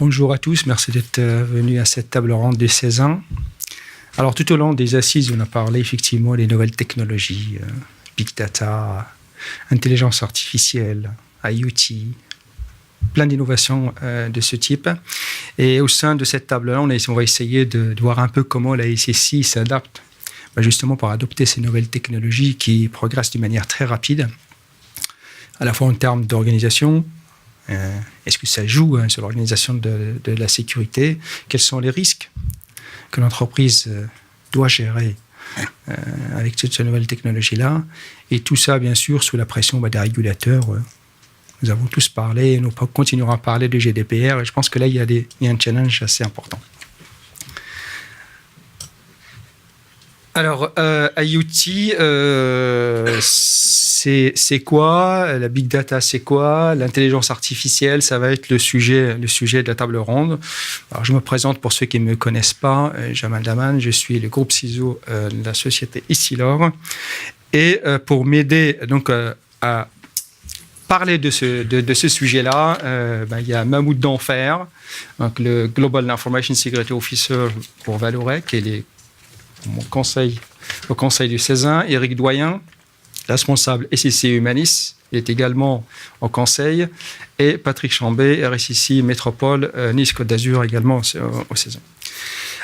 bonjour à tous, merci d'être venus à cette table ronde de 16 ans. Alors, tout au long des assises, on a parlé effectivement des nouvelles technologies, Big Data, intelligence artificielle, IoT, plein d'innovations de ce type. Et au sein de cette table-là, on va essayer de voir un peu comment la SSI s'adapte, justement pour adopter ces nouvelles technologies qui progressent d'une manière très rapide, à la fois en termes d'organisation. Est-ce que ça joue sur l'organisation de la sécurité? Quels sont les risques que l'entreprise doit gérer avec toutes ces nouvelles technologies-là? Et tout ça, bien sûr, sous la pression des régulateurs. Nous avons tous parlé, nous continuerons à parler du GDPR, et je pense que là, il y a un challenge assez important. Alors, IoT, c'est quoi? La Big Data, c'est quoi? L'intelligence artificielle, ça va être le sujet de la table ronde. Alors, je me présente pour ceux qui ne me connaissent pas. Jamal Daman, je suis le groupe CISO de la société Essilor. Et pour m'aider donc à parler de ce sujet-là, il y a Mahmoud Denfer, donc le Global Information Security Officer pour Vallourec, qui est au conseil du CESIN. Éric Doyen, responsable SSI Humanis, il est également au conseil. Et Patrick Chambé, RSSI Métropole, Nice-Côte d'Azur, également au CESIN.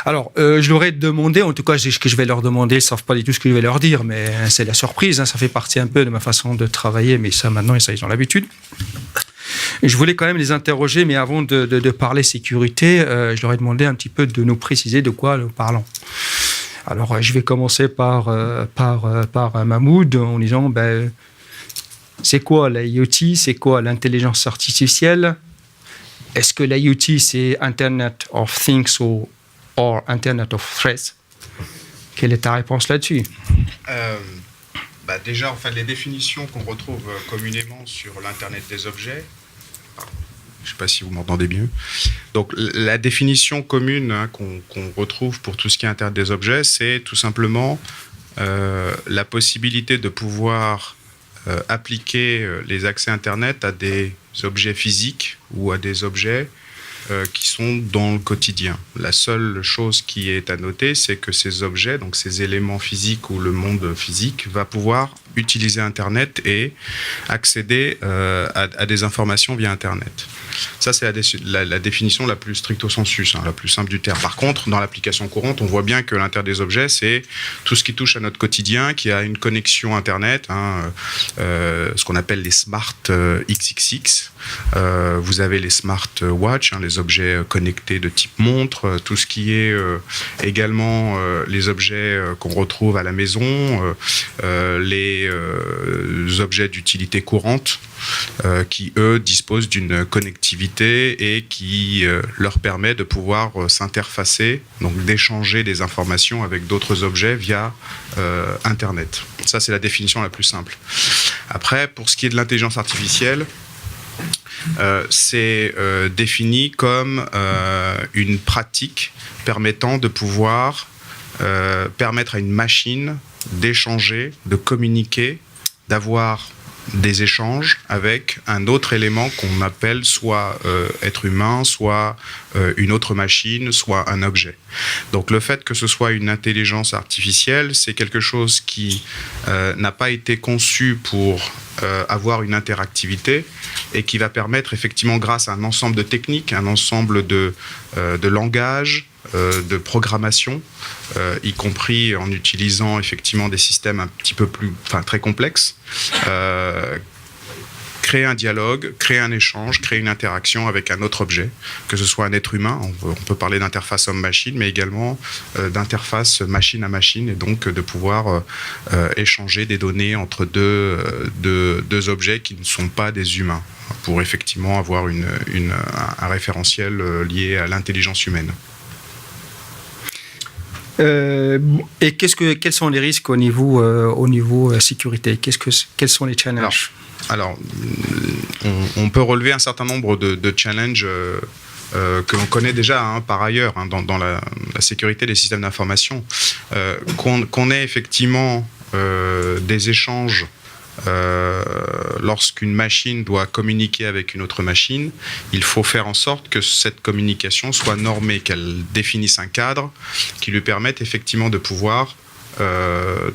Alors, je leur ai demandé, en tout cas, ce que je vais leur demander, ils ne savent pas du tout ce que je vais leur dire, mais c'est la surprise, ça fait partie un peu de ma façon de travailler, mais ça, maintenant, ils ont l'habitude. Et je voulais quand même les interroger, mais avant de parler sécurité, je leur ai demandé un petit peu de nous préciser de quoi nous parlons. Alors, je vais commencer par Mahmoud en disant, c'est quoi l'IoT? C'est quoi l'intelligence artificielle? Est-ce que l'IoT, c'est Internet of Things ou Internet of Threats? Quelle est ta réponse là-dessus? Déjà, les définitions qu'on retrouve communément sur l'Internet des objets, je ne sais pas si vous m'entendez mieux. Donc, la définition commune qu'on retrouve pour tout ce qui est Internet des objets, c'est tout simplement la possibilité de pouvoir appliquer les accès Internet à des objets physiques ou à des objets qui sont dans le quotidien. La seule chose qui est à noter, c'est que ces objets, donc ces éléments physiques ou le monde physique, va pouvoir utiliser Internet et accéder à des informations via Internet. Ça, c'est la définition la plus stricto sensu, la plus simple du terme. Par contre, dans l'application courante, on voit bien que l'Internet des objets, c'est tout ce qui touche à notre quotidien, qui a une connexion Internet, ce qu'on appelle les smart XXX. Vous avez les smart watch, les objets connectés de type montre, tout ce qui est également les objets qu'on retrouve à la maison, les objets d'utilité courante, qui, eux, disposent d'une connectivité et qui leur permet de pouvoir s'interfacer, donc d'échanger des informations avec d'autres objets via Internet. Ça, c'est la définition la plus simple. Après, pour ce qui est de l'intelligence artificielle, c'est défini comme une pratique permettant de pouvoir permettre à une machine d'échanger, de communiquer, d'avoir des échanges avec un autre élément qu'on appelle soit être humain, soit une autre machine, soit un objet. Donc le fait que ce soit une intelligence artificielle, c'est quelque chose qui n'a pas été conçu pour avoir une interactivité et qui va permettre effectivement, grâce à un ensemble de techniques, un ensemble de langages, de programmation, y compris en utilisant effectivement des systèmes un petit peu très complexes, créer un dialogue, créer un échange, créer une interaction avec un autre objet, que ce soit un être humain, on peut parler d'interface homme-machine, mais également d'interface machine à machine, et donc de pouvoir échanger des données entre deux objets qui ne sont pas des humains, pour effectivement avoir un référentiel lié à l'intelligence humaine. Et quels sont les risques au niveau sécurité? Quels sont les challenges? Alors, on peut relever un certain nombre de challenges que l'on connaît déjà par ailleurs dans la sécurité des systèmes d'information. Qu'on ait effectivement des échanges lorsqu'une machine doit communiquer avec une autre machine, il faut faire en sorte que cette communication soit normée, qu'elle définisse un cadre qui lui permette effectivement de pouvoir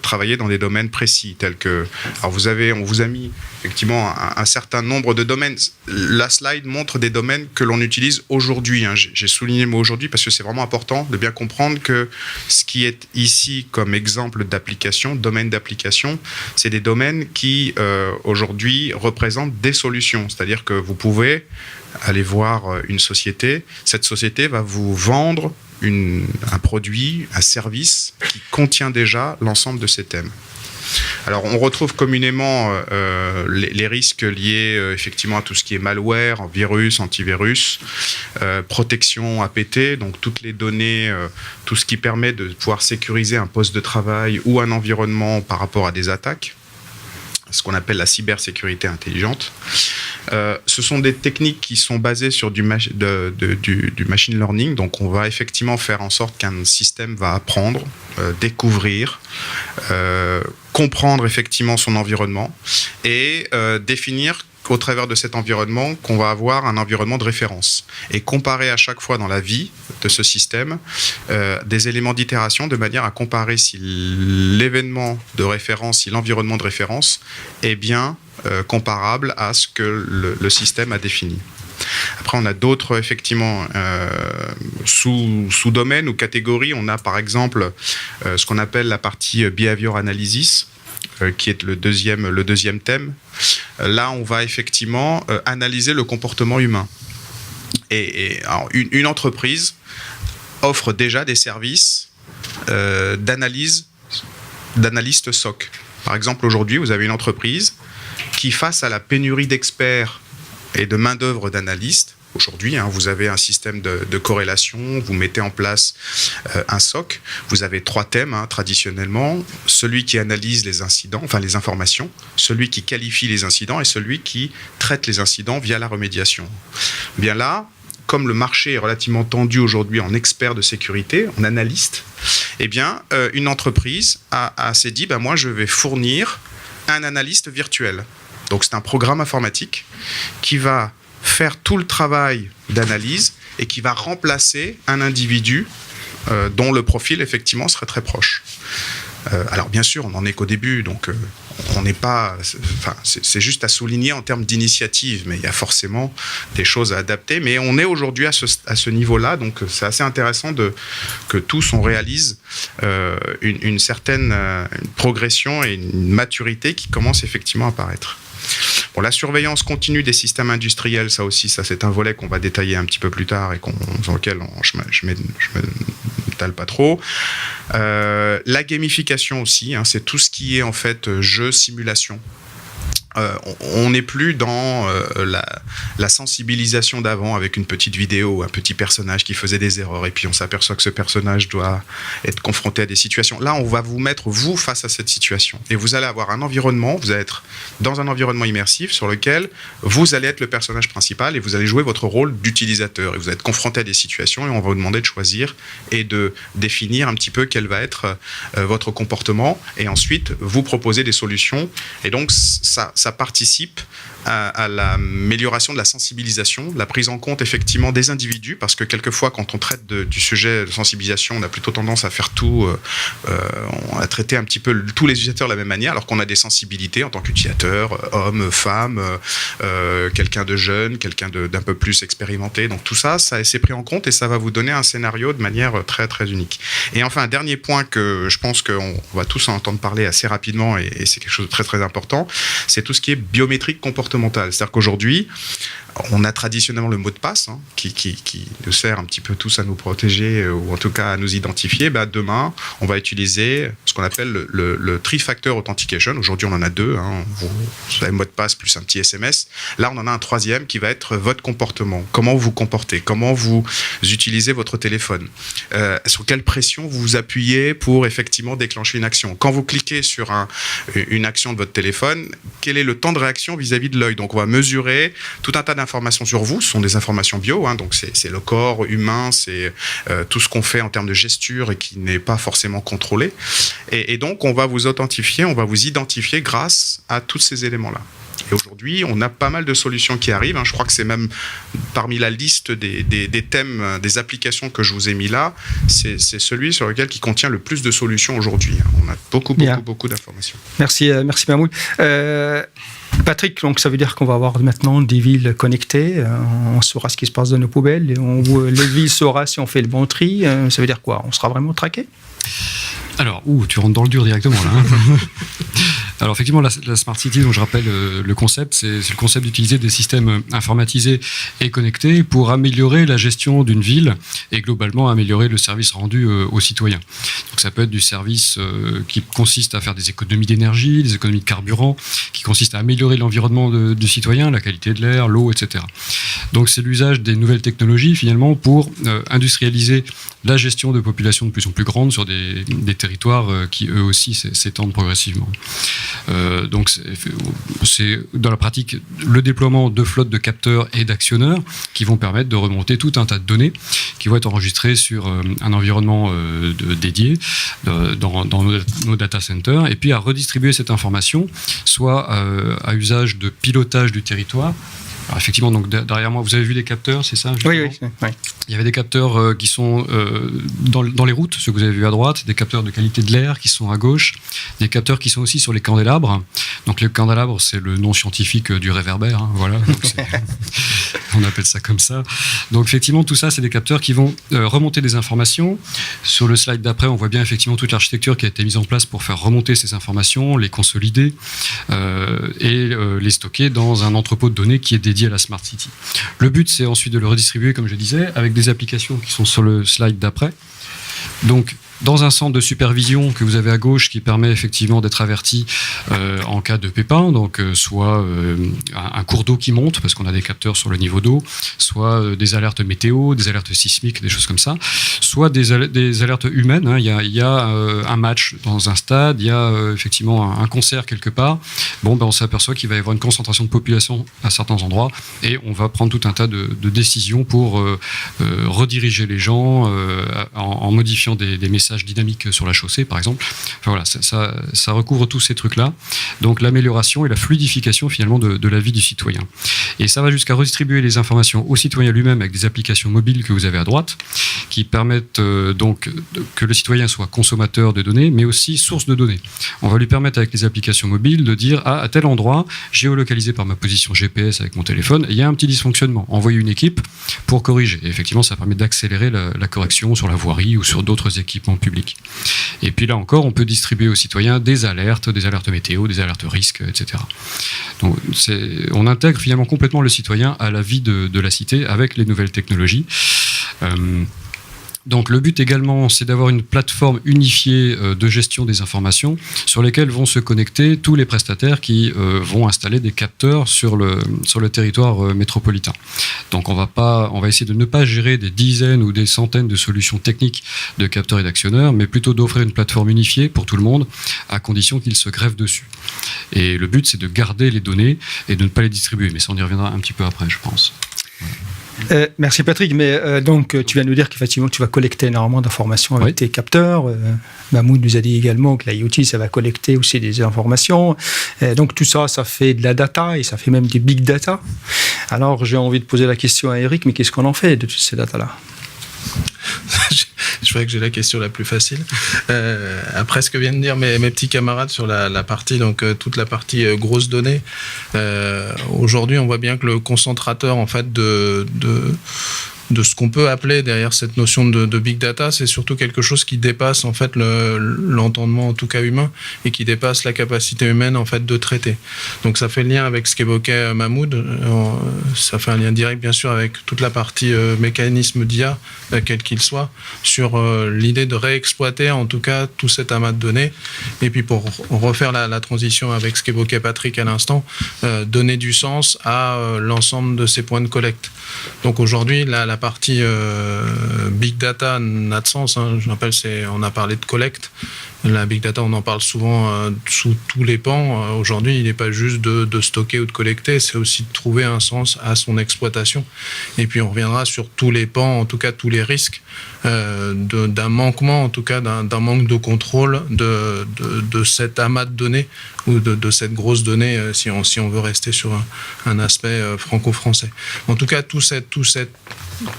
travailler dans des domaines précis tels que... Alors on vous a mis effectivement un certain nombre de domaines. La slide montre des domaines que l'on utilise aujourd'hui. J'ai souligné le mot aujourd'hui parce que c'est vraiment important de bien comprendre que ce qui est ici comme exemple d'application, domaine d'application, c'est des domaines qui aujourd'hui représentent des solutions. C'est-à-dire que vous pouvez aller voir une société. Cette société va vous vendre un produit, un service qui contient déjà l'ensemble de ces thèmes. Alors, on retrouve communément les risques liés effectivement à tout ce qui est malware, virus, antivirus, protection APT, donc toutes les données, tout ce qui permet de pouvoir sécuriser un poste de travail ou un environnement par rapport à des attaques, ce qu'on appelle la cybersécurité intelligente. Ce sont des techniques qui sont basées sur du machine learning. Donc, on va effectivement faire en sorte qu'un système va apprendre, découvrir, comprendre effectivement son environnement et définir au travers de cet environnement qu'on va avoir un environnement de référence et comparer à chaque fois dans la vie de ce système des éléments d'itération de manière à comparer si l'événement de référence, si l'environnement de référence est bien comparable à ce que le système a défini. Après, on a d'autres, effectivement, sous-domaines ou catégories. On a, par exemple, ce qu'on appelle la partie behavior analysis, qui est le deuxième thème. Là, on va effectivement analyser le comportement humain. Alors, une entreprise offre déjà des services d'analyste SOC. Par exemple, aujourd'hui, vous avez une entreprise qui, face à la pénurie d'experts et de main-d'œuvre d'analystes, aujourd'hui, vous avez un système de corrélation, vous mettez en place un SOC, vous avez 3 thèmes traditionnellement, celui qui analyse les incidents, enfin les informations, celui qui qualifie les incidents et celui qui traite les incidents via la remédiation. Bien là, comme le marché est relativement tendu aujourd'hui en experts de sécurité, en analystes, eh bien, une entreprise s'est dit, moi je vais fournir un analyste virtuel. Donc c'est un programme informatique qui va faire tout le travail d'analyse et qui va remplacer un individu dont le profil effectivement serait très proche. Alors bien sûr, on n'en est qu'au début, donc on n'est pas... c'est juste à souligner en termes d'initiative, mais il y a forcément des choses à adapter. Mais on est aujourd'hui à ce niveau-là, donc c'est assez intéressant que tous on réalise une certaine progression et une maturité qui commence effectivement à apparaître. Bon, la surveillance continue des systèmes industriels, ça c'est un volet qu'on va détailler un petit peu plus tard et sur lequel je m'étale pas trop. La gamification aussi, c'est tout ce qui est en fait jeu, simulation. On n'est plus dans la sensibilisation d'avant avec une petite vidéo, un petit personnage qui faisait des erreurs et puis on s'aperçoit que ce personnage doit être confronté à des situations. Là, on va vous mettre, vous, face à cette situation. Et vous allez avoir un environnement, vous allez être dans un environnement immersif sur lequel vous allez être le personnage principal et vous allez jouer votre rôle d'utilisateur. Et vous allez être confronté à des situations et on va vous demander de choisir et de définir un petit peu quel va être votre comportement et ensuite vous proposer des solutions. Et donc, ça participe à l'amélioration de la sensibilisation, de la prise en compte effectivement des individus, parce que quelquefois quand on traite du sujet de sensibilisation, on a plutôt tendance à faire tout, à traiter un petit peu tous les utilisateurs de la même manière, alors qu'on a des sensibilités en tant qu'utilisateur, homme, femme, quelqu'un de jeune, quelqu'un d'un peu plus expérimenté. Donc tout ça c'est pris en compte et ça va vous donner un scénario de manière très très unique. Et enfin un dernier point que je pense qu'on va tous en entendre parler assez rapidement et c'est quelque chose de très très important, c'est tout ce qui est biométrique comportementale. C'est-à-dire qu'aujourd'hui, on a traditionnellement le mot de passe qui nous sert un petit peu tous à nous protéger ou en tout cas à nous identifier. Demain, on va utiliser ce qu'on appelle le three-factor authentication. Aujourd'hui, on en a 2. Vous avez le mot de passe plus un petit SMS. Là, on en a un 3e qui va être votre comportement. Comment vous vous comportez? Comment vous utilisez votre téléphone? Sur quelle pression vous vous appuyez pour effectivement déclencher une action? Quand vous cliquez sur une action de votre téléphone, quel est le temps de réaction vis-à-vis de l'œil? Donc, on va mesurer tout un tas d'informations sur vous, ce sont des informations bio, donc c'est le corps humain, c'est tout ce qu'on fait en termes de gesture et qui n'est pas forcément contrôlé. Et donc, on va vous authentifier, on va vous identifier grâce à tous ces éléments-là. Et aujourd'hui, on a pas mal de solutions qui arrivent. Je crois que c'est même parmi la liste des thèmes, des applications que je vous ai mis là, c'est celui sur lequel qui contient le plus de solutions aujourd'hui. On a beaucoup d'informations. Merci Mahmoud. Patrick, donc ça veut dire qu'on va avoir maintenant des villes connectées. On saura ce qui se passe dans nos poubelles. Les villes saura si on fait le bon tri. Ça veut dire quoi? On sera vraiment traqué? Alors, tu rentres dans le dur directement là. Alors effectivement, la Smart City, dont je rappelle le concept, c'est le concept d'utiliser des systèmes informatisés et connectés pour améliorer la gestion d'une ville et globalement améliorer le service rendu aux citoyens. Donc ça peut être du service qui consiste à faire des économies d'énergie, des économies de carburant, qui consiste à améliorer l'environnement du citoyen, la qualité de l'air, l'eau, etc. Donc c'est l'usage des nouvelles technologies finalement pour industrialiser la gestion de populations de plus en plus grandes sur des territoires qui eux aussi s'étendent progressivement. Donc c'est dans la pratique le déploiement de flottes de capteurs et d'actionneurs qui vont permettre de remonter tout un tas de données qui vont être enregistrées sur un environnement dédié dans nos data centers et puis à redistribuer cette information soit à usage de pilotage du territoire. Alors effectivement, donc derrière moi, vous avez vu les capteurs, c'est ça? Oui. Il y avait des capteurs qui sont dans les routes, ceux que vous avez vus à droite, des capteurs de qualité de l'air qui sont à gauche, des capteurs qui sont aussi sur les candélabres. Donc les candélabres, c'est le nom scientifique du réverbère, voilà. Donc on appelle ça comme ça. Donc effectivement, tout ça, c'est des capteurs qui vont remonter des informations. Sur le slide d'après, on voit bien effectivement toute l'architecture qui a été mise en place pour faire remonter ces informations, les consolider et les stocker dans un entrepôt de données qui est dédié à la Smart City. Le but, c'est ensuite de le redistribuer, comme je disais, avec des applications qui sont sur le slide d'après. Donc, dans un centre de supervision que vous avez à gauche qui permet effectivement d'être averti en cas de pépin, donc soit un cours d'eau qui monte parce qu'on a des capteurs sur le niveau d'eau, soit des alertes météo, des alertes sismiques, des choses comme ça, soit des alertes humaines. Il y a un match dans un stade, il y a effectivement un concert quelque part. On s'aperçoit qu'il va y avoir une concentration de population à certains endroits et on va prendre tout un tas de décisions pour rediriger les gens en modifiant des messages dynamiques sur la chaussée, par exemple. Enfin, voilà, ça recouvre tous ces trucs-là. Donc l'amélioration et la fluidification finalement de la vie du citoyen. Et ça va jusqu'à redistribuer les informations au citoyen lui-même avec des applications mobiles que vous avez à droite, qui permettent donc que le citoyen soit consommateur de données, mais aussi source de données. On va lui permettre avec les applications mobiles de dire à tel endroit, géolocalisé par ma position GPS avec mon téléphone, il y a un petit dysfonctionnement. Envoyer une équipe pour corriger. Et effectivement, ça permet d'accélérer la correction sur la voirie ou sur d'autres équipements publics. Et puis là encore, on peut distribuer aux citoyens des alertes météo, des alertes risques, etc. Donc on intègre finalement complètement le citoyen à la vie de la cité avec les nouvelles technologies. Donc le but également, c'est d'avoir une plateforme unifiée de gestion des informations sur lesquelles vont se connecter tous les prestataires qui vont installer des capteurs sur le territoire métropolitain. Donc on va essayer de ne pas gérer des dizaines ou des centaines de solutions techniques de capteurs et d'actionneurs, mais plutôt d'offrir une plateforme unifiée pour tout le monde, à condition qu'ils se greffent dessus. Et le but, c'est de garder les données et de ne pas les distribuer. Mais ça, on y reviendra un petit peu après, je pense. Voilà. Merci Patrick, mais donc tu viens nous dire qu'effectivement tu vas collecter énormément d'informations avec tes capteurs. Mahmoud nous a dit également que l'IoT ça va collecter aussi des informations. Donc tout ça, ça fait de la data et ça fait même des big data. Alors j'ai envie de poser la question à Eric, mais qu'est-ce qu'on en fait de toutes ces datas-là? Je crois que j'ai la question la plus facile. Après ce que viennent de dire mes petits camarades sur la partie, donc toute la partie grosses données, aujourd'hui on voit bien que le concentrateur en fait de ce qu'on peut appeler derrière cette notion de big data, c'est surtout quelque chose qui dépasse en fait l'entendement en tout cas humain et qui dépasse la capacité humaine en fait de traiter. Donc ça fait le lien avec ce qu'évoquait Mahmoud, ça fait un lien direct bien sûr avec toute la partie mécanisme d'IA, quel qu'il soit, sur l'idée de réexploiter en tout cas tout cet amas de données. Et puis pour refaire la transition avec ce qu'évoquait Patrick à l'instant, donner du sens à l'ensemble de ces points de collecte. Donc aujourd'hui, la partie big data n'a de sens. Je rappelle, on a parlé de collecte. La big data, on en parle souvent sous tous les pans. Aujourd'hui, il n'est pas juste de stocker ou de collecter, c'est aussi de trouver un sens à son exploitation. Et puis on reviendra sur tous les pans, en tout cas tous les risques d'un manquement, en tout cas d'un manque de contrôle de cet amas de données ou de cette grosse donnée, si on veut rester sur un aspect franco-français. En tout cas, tout cette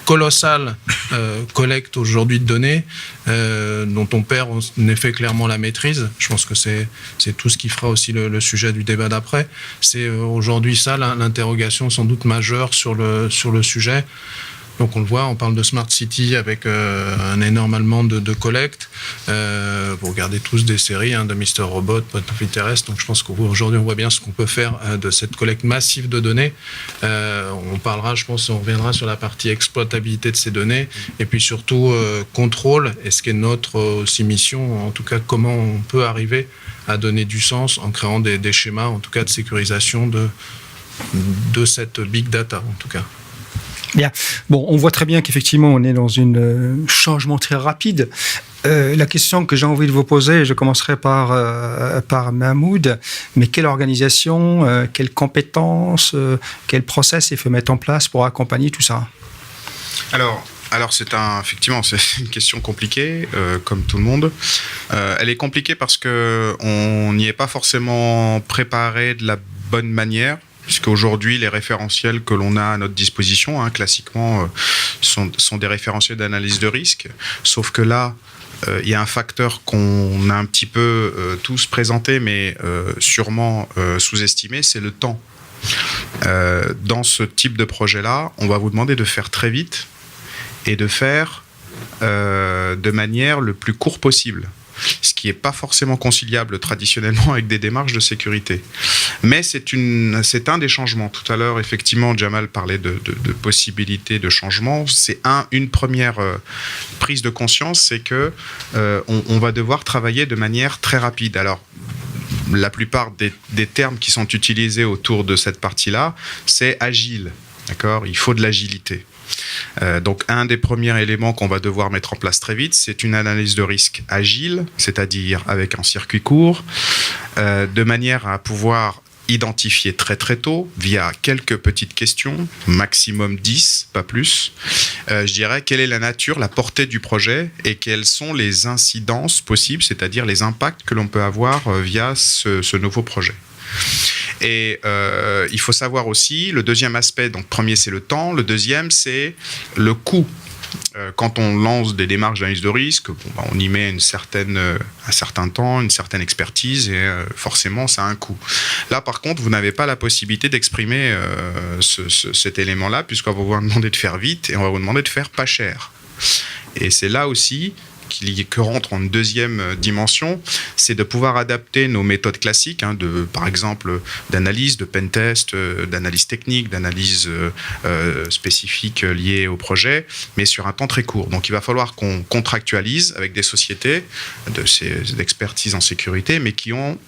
colossale collecte aujourd'hui de données dont on perd en effet clairement la maîtrise. Je pense que c'est tout ce qui fera aussi le sujet du débat d'après. C'est aujourd'hui ça l'interrogation sans doute majeure sur le sujet. Donc on le voit, on parle de Smart City avec un énorme allemand de collecte. Vous regardez tous des séries de Mr. Robot, Point of Interest. Donc je pense qu'aujourd'hui on voit bien ce qu'on peut faire de cette collecte massive de données. On parlera, je pense, on reviendra sur la partie exploitabilité de ces données et puis surtout contrôle. Et ce qui est notre aussi mission, en tout cas comment on peut arriver à donner du sens en créant des schémas, en tout cas de sécurisation de cette big data, en tout cas. Bien. Bon, on voit très bien qu'effectivement, on est dans un changement très rapide. La question que j'ai envie de vous poser, je commencerai par Mahmoud, mais quelle organisation, quelles compétences, quel process il faut mettre en place pour accompagner tout ça? Alors effectivement, c'est une question compliquée, comme tout le monde. Elle est compliquée parce qu'on n'y est pas forcément préparé de la bonne manière. Puisqu'aujourd'hui, les référentiels que l'on a à notre disposition, classiquement, sont des référentiels d'analyse de risque. Sauf que là, il y a un facteur qu'on a un petit peu tous présenté, mais sûrement sous-estimé, c'est le temps. Dans ce type de projet-là, on va vous demander de faire très vite et de faire de manière le plus court possible. Ce qui n'est pas forcément conciliable traditionnellement avec des démarches de sécurité. Mais c'est un des changements. Tout à l'heure, effectivement, Jamal parlait de possibilités de changement. C'est une première prise de conscience, c'est que on va devoir travailler de manière très rapide. Alors, la plupart des termes qui sont utilisés autour de cette partie-là, c'est agile. D'accord ? Il faut de l'agilité. Donc un des premiers éléments qu'on va devoir mettre en place très vite, c'est une analyse de risque agile, c'est-à-dire avec un circuit court, de manière à pouvoir identifier très très tôt, via quelques petites questions, maximum 10, pas plus, je dirais quelle est la nature, la portée du projet et quelles sont les incidences possibles, c'est-à-dire les impacts que l'on peut avoir via ce nouveau projet. Et il faut savoir aussi, le deuxième aspect, donc premier c'est le temps, le deuxième c'est le coût. Quand on lance des démarches d'analyse de risque, on y met un certain temps, une certaine expertise et forcément ça a un coût. Là par contre, vous n'avez pas la possibilité d'exprimer cet élément-là puisqu'on va vous demander de faire vite et on va vous demander de faire pas cher. Et c'est là aussi que rentre en deuxième dimension, c'est de pouvoir adapter nos méthodes classiques, par exemple d'analyse, de pentest, d'analyse technique, d'analyse spécifique liée au projet, mais sur un temps très court. Donc il va falloir qu'on contractualise avec des sociétés d'expertise en sécurité, mais qui ont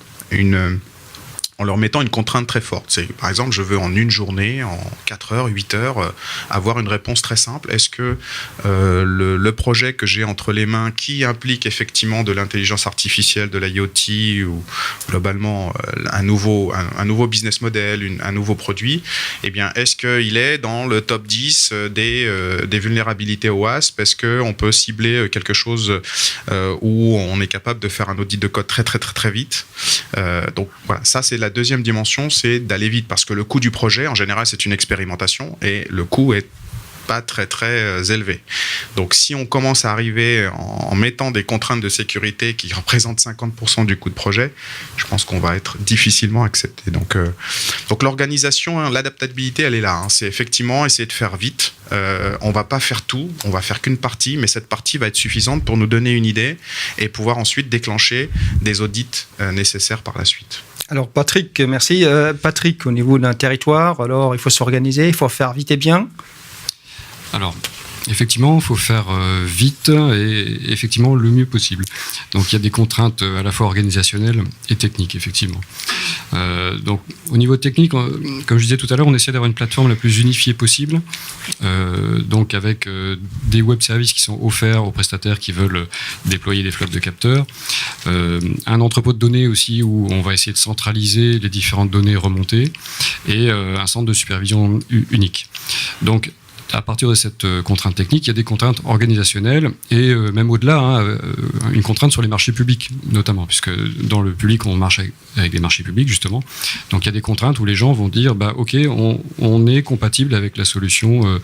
en leur mettant une contrainte très forte. C'est, par exemple, je veux en une journée, en 4 heures, 8 heures, avoir une réponse très simple. Est-ce que le projet que j'ai entre les mains, qui implique effectivement de l'intelligence artificielle, de l'IoT ou globalement un nouveau business model, un nouveau produit, eh bien, est-ce qu'il est dans le top 10 des vulnérabilités OWASP? Est-ce qu'on peut cibler quelque chose où on est capable de faire un audit de code très, très, très, très vite? Donc, voilà, ça, c'est la deuxième dimension, c'est d'aller vite parce que le coût du projet, en général, c'est une expérimentation et le coût est pas très très élevé. Donc si on commence à arriver en mettant des contraintes de sécurité qui représentent 50% du coût de projet, je pense qu'on va être difficilement accepté. Donc l'organisation, l'adaptabilité, elle est là. C'est effectivement essayer de faire vite. On va pas faire tout, on va faire qu'une partie, mais cette partie va être suffisante pour nous donner une idée et pouvoir ensuite déclencher des audits nécessaires par la suite. Alors Patrick, merci. Patrick, au niveau d'un territoire, alors il faut s'organiser, il faut faire vite et bien. Alors, effectivement, il faut faire vite et effectivement le mieux possible. Donc il y a des contraintes à la fois organisationnelles et techniques, effectivement. Donc au niveau technique, comme je disais tout à l'heure, on essaie d'avoir une plateforme la plus unifiée possible, donc avec des web services qui sont offerts aux prestataires qui veulent déployer des flottes de capteurs, un entrepôt de données aussi où on va essayer de centraliser les différentes données remontées et un centre de supervision unique. Donc à partir de cette contrainte technique, il y a des contraintes organisationnelles et même au-delà, une contrainte sur les marchés publics notamment, puisque dans le public, on marche avec des marchés publics justement. Donc il y a des contraintes où les gens vont dire, ok, on est compatible avec la solution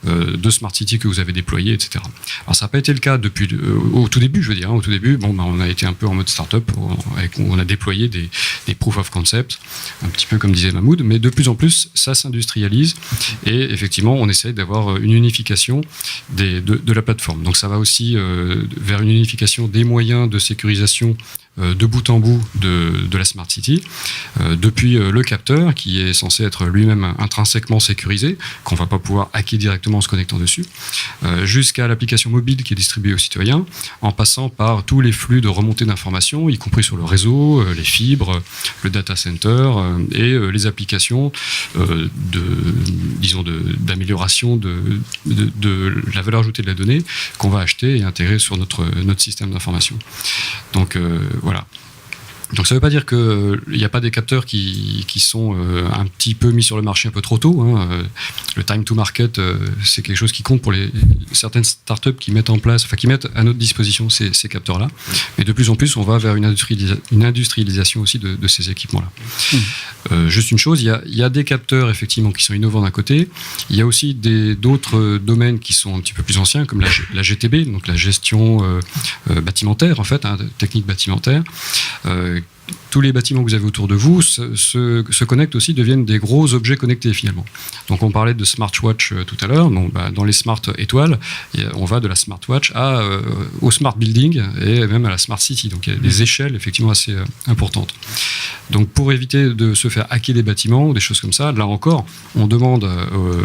de Smart City que vous avez déployée, etc. Alors ça n'a pas été le cas depuis au tout début, je veux dire. Au tout début, on a été un peu en mode start-up, on a déployé des proof of concept, un petit peu comme disait Mahmoud, mais de plus en plus, ça s'industrialise et effectivement, on essaye d'avoir une unification de la plateforme. Donc ça va aussi vers une unification des moyens de sécurisation de bout en bout de la Smart City, depuis le capteur qui est censé être lui-même intrinsèquement sécurisé, qu'on ne va pas pouvoir hacker directement en se connectant dessus, jusqu'à l'application mobile qui est distribuée aux citoyens, en passant par tous les flux de remontée d'informations, y compris sur le réseau, les fibres, le data center et les applications d'amélioration de la valeur ajoutée de la donnée qu'on va acheter et intégrer sur notre système d'information. Donc voilà. Donc ça ne veut pas dire qu'il n'y a pas des capteurs qui sont un petit peu mis sur le marché un peu trop tôt. Le time to market, c'est quelque chose qui compte pour certaines startups qui mettent à notre disposition ces capteurs-là. Mais de plus en plus, on va vers une industrialisation aussi de ces équipements-là. Juste une chose, il y a des capteurs effectivement qui sont innovants d'un côté. Il y a aussi d'autres domaines qui sont un petit peu plus anciens, comme la GTB, donc la gestion bâtimentaire, en fait, technique bâtimentaire. Tous les bâtiments que vous avez autour de vous se connectent aussi, deviennent des gros objets connectés finalement. Donc on parlait de smartwatch tout à l'heure. Dans les smart étoiles, on va de la smartwatch au smart building et même à la smart city. Donc il y a des échelles effectivement assez importantes. Donc pour éviter de se faire hacker des bâtiments ou des choses comme ça, là encore, on demande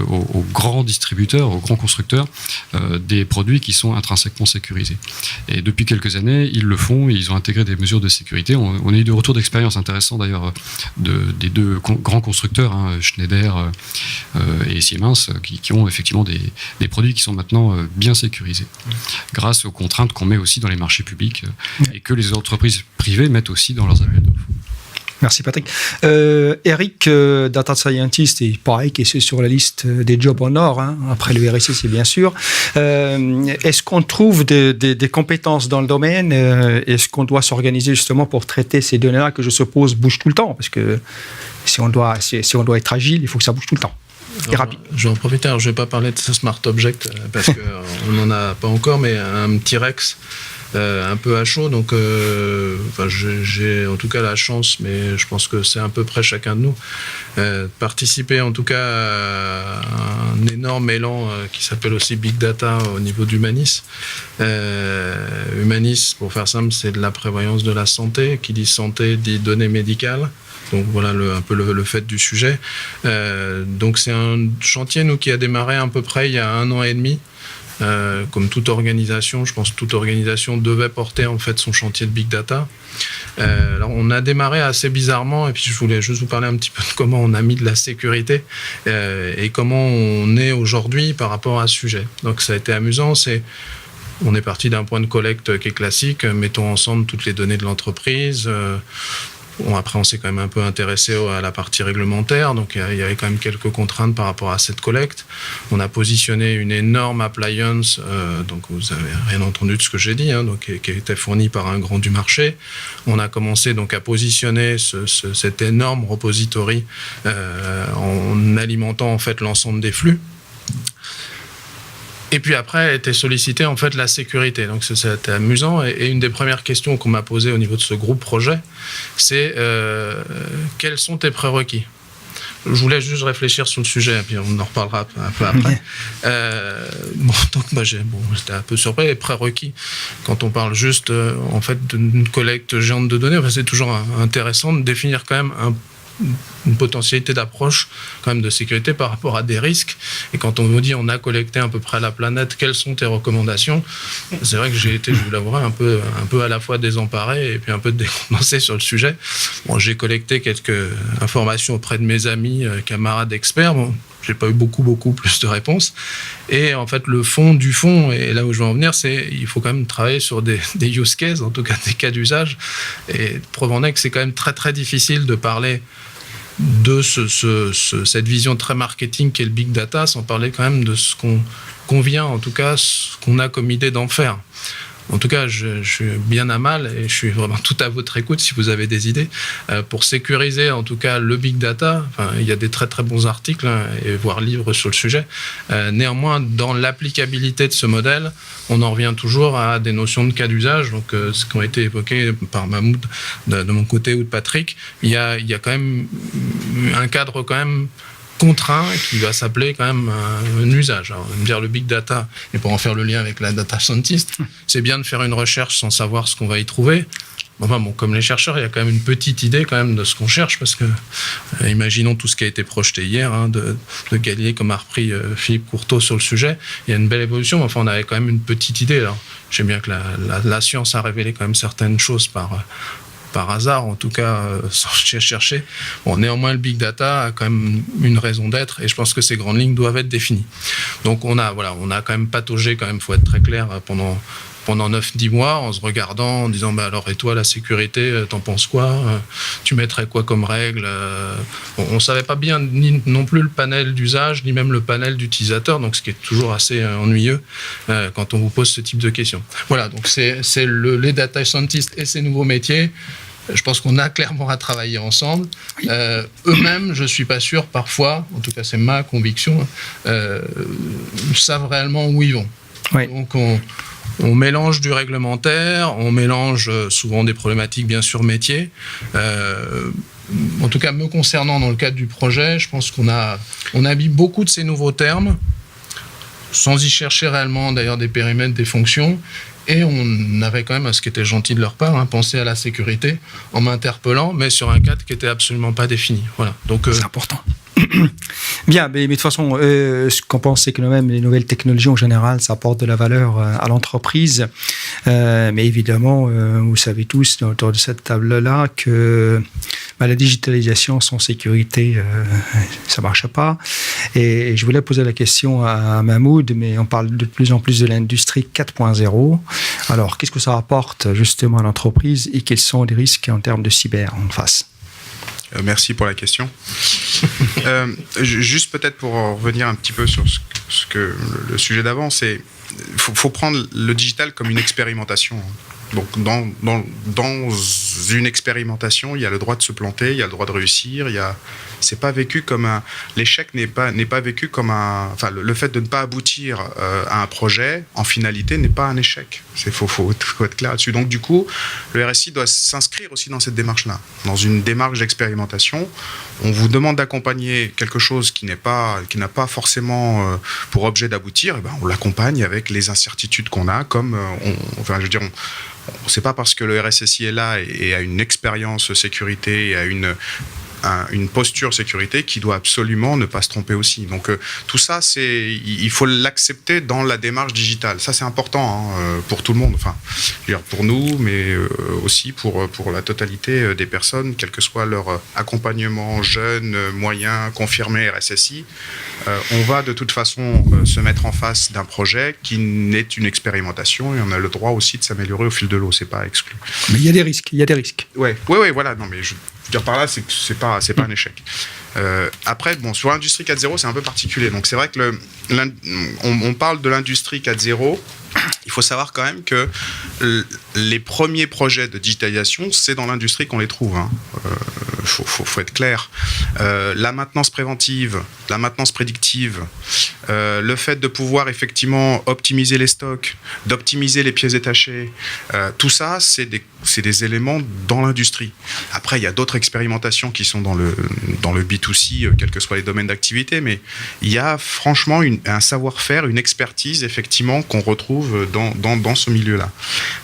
aux grands distributeurs, aux grands constructeurs, des produits qui sont intrinsèquement sécurisés. Et depuis quelques années, ils le font, ils ont intégré des mesures de sécurité. On a eu des retours d'expérience intéressants d'ailleurs des deux grands constructeurs, Schneider et Siemens, qui ont effectivement des produits qui sont maintenant bien sécurisés, grâce aux contraintes qu'on met aussi dans les marchés publics et que les entreprises privées mettent aussi dans leurs appels d'offres. Merci Patrick. Eric, Data Scientist, et pareil, qui est sur la liste des jobs en or, après le RSSI bien sûr. Est-ce qu'on trouve des compétences dans le domaine? Est-ce qu'on doit s'organiser justement pour traiter ces données-là que je suppose bougent tout le temps? Parce que si on doit être agile, il faut que ça bouge tout le temps. Et rapide. Je vais en profiter. Alors, je ne vais pas parler de ce Smart Object parce qu'on n'en a pas encore, mais un petit Rex un peu à chaud. Donc, j'ai en tout cas la chance, mais je pense que c'est à peu près chacun de nous, de participer en tout cas à un énorme élan qui s'appelle aussi Big Data au niveau d'Humanis. Humanis, pour faire simple, c'est de la prévoyance de la santé. Qui dit santé dit données médicales. Donc voilà un peu le fait du sujet. Donc c'est un chantier qui a démarré à peu près il y a 1 an et demi. Comme toute organisation, je pense que toute organisation devait porter en fait son chantier de Big Data. Alors on a démarré assez bizarrement, et puis je voulais juste vous parler un petit peu de comment on a mis de la sécurité et comment on est aujourd'hui par rapport à ce sujet. Donc ça a été amusant, on est parti d'un point de collecte qui est classique, mettons ensemble toutes les données de l'entreprise. Après, on s'est quand même un peu intéressé à la partie réglementaire, donc il y avait quand même quelques contraintes par rapport à cette collecte. On a positionné une énorme appliance, donc vous n'avez rien entendu de ce que j'ai dit, donc, qui était fournie par un grand du marché. On a commencé donc à positionner cet énorme repository en alimentant en fait l'ensemble des flux. Et puis après, était sollicité en fait la sécurité. Donc c'était amusant. Et une des premières questions qu'on m'a posées au niveau de ce groupe projet, c'est quels sont tes prérequis? Je voulais juste réfléchir sur le sujet, et puis on en reparlera un peu après. J'étais un peu surpris. Les prérequis, quand on parle juste en fait d'une collecte géante de données, c'est toujours intéressant de définir quand même une potentialité d'approche quand même de sécurité par rapport à des risques. Et quand on vous dit on a collecté à peu près la planète, quelles sont tes recommandations? C'est vrai que j'ai été, je vous l'avouerai, un peu à la fois désemparé et puis un peu décontenancé sur le sujet. Bon, j'ai collecté quelques informations auprès de mes amis, camarades experts. Bon, j'ai pas eu beaucoup plus de réponses. Et en fait, le fond du fond, et là où je veux en venir, c'est il faut quand même travailler sur des use cases, en tout cas des cas d'usage. Et preuve en est que c'est quand même très difficile de parler de cette vision très marketing qu'est le big data, sans parler quand même de ce qu'on vient, en tout cas, ce qu'on a comme idée d'en faire. En tout cas, je suis bien à mal et je suis vraiment tout à votre écoute si vous avez des idées pour sécuriser en tout cas le big data. Enfin, il y a des très bons articles et voire livres sur le sujet. Néanmoins, dans l'applicabilité de ce modèle, on en revient toujours à des notions de cas d'usage. Donc, ce qui ont été évoqués par Mahmoud de mon côté ou de Patrick, il y a quand même un cadre quand même contraint qui va s'appeler quand même un usage. Alors, on va me dire le big data, et pour en faire le lien avec la data scientist, c'est bien de faire une recherche sans savoir ce qu'on va y trouver. Enfin bon, comme les chercheurs, il y a quand même une petite idée quand même de ce qu'on cherche, parce que imaginons tout ce qui a été projeté hier, de Galilée, comme a repris Philippe Courteau sur le sujet. Il y a une belle évolution, mais enfin on avait quand même une petite idée. Alors, j'aime bien que la science a révélé quand même certaines choses par hasard, en tout cas, sans chercher. Bon, néanmoins, le big data a quand même une raison d'être, et je pense que ces grandes lignes doivent être définies. Donc, on a quand même pataugé, quand même, faut être très clair, pendant 9-10 mois, en se regardant, en disant, bah alors, et toi, la sécurité, t'en penses quoi? Tu mettrais quoi comme règle? Bon, on savait pas bien ni non plus le panel d'usage, ni même le panel d'utilisateurs, donc ce qui est toujours assez ennuyeux quand on vous pose ce type de questions. Voilà, donc c'est les data scientists et ces nouveaux métiers. Je pense qu'on a clairement à travailler ensemble. Oui. Eux-mêmes, je ne suis pas sûr, parfois, en tout cas c'est ma conviction, savent réellement où ils vont. Oui. Donc on mélange du réglementaire, on mélange souvent des problématiques, bien sûr, métiers. En tout cas, me concernant dans le cadre du projet, je pense qu'on a mis beaucoup de ces nouveaux termes, sans y chercher réellement d'ailleurs des périmètres, des fonctions. Et on avait quand même, ce qui était gentil de leur part, pensé à la sécurité en m'interpellant, mais sur un cadre qui n'était absolument pas défini. Voilà. Donc, c'est important. Bien, mais de toute façon, ce qu'on pense, c'est que même les nouvelles technologies en général, ça apporte de la valeur à l'entreprise. Mais évidemment, vous savez tous autour de cette table-là que la digitalisation sans sécurité, ça ne marche pas. Et je voulais poser la question à Mahmoud, mais on parle de plus en plus de l'industrie 4.0. Alors, qu'est-ce que ça apporte justement à l'entreprise et quels sont les risques en termes de cyber en face? Merci pour la question. Juste peut-être pour revenir un petit peu sur ce que le sujet d'avant, c'est faut prendre le digital comme une expérimentation. Donc dans une expérimentation, il y a le droit de se planter, il y a le droit de réussir, c'est pas vécu comme l'échec n'est pas vécu comme le fait de ne pas aboutir à un projet en finalité n'est pas un échec. Faut être clair là-dessus. Donc du coup, le RSI doit s'inscrire aussi dans cette démarche-là, dans une démarche d'expérimentation. On vous demande d'accompagner quelque chose qui n'a pas forcément pour objet d'aboutir, et ben on l'accompagne avec les incertitudes qu'on a, comme c'est pas parce que le RSSI est là et a une expérience sécurité et a une posture sécurité qui doit absolument ne pas se tromper aussi. Donc tout ça, il faut l'accepter dans la démarche digitale. Ça, c'est important pour tout le monde. Enfin, pour nous, mais aussi pour la totalité des personnes, quel que soit leur accompagnement jeune, moyen, confirmé RSSI. On va de toute façon se mettre en face d'un projet qui n'est une expérimentation et on a le droit aussi de s'améliorer au fil de l'eau. C'est pas exclu. Mais il y a des risques. Ouais, voilà. Non, mais je veux dire par là, c'est pas un échec. Après, sur l'industrie 4.0, c'est un peu particulier. Donc, c'est vrai que on parle de l'industrie 4.0. Il faut savoir quand même que les premiers projets de digitalisation, c'est dans l'industrie qu'on les trouve. Faut être clair. La maintenance préventive, la maintenance prédictive, le fait de pouvoir effectivement optimiser les stocks, d'optimiser les pièces détachées, tout ça, c'est des éléments dans l'industrie. Après, il y a d'autres expérimentations qui sont dans le B2C, quels que soient les domaines d'activité, mais il y a franchement un savoir-faire, une expertise, effectivement, qu'on retrouve dans ce milieu-là.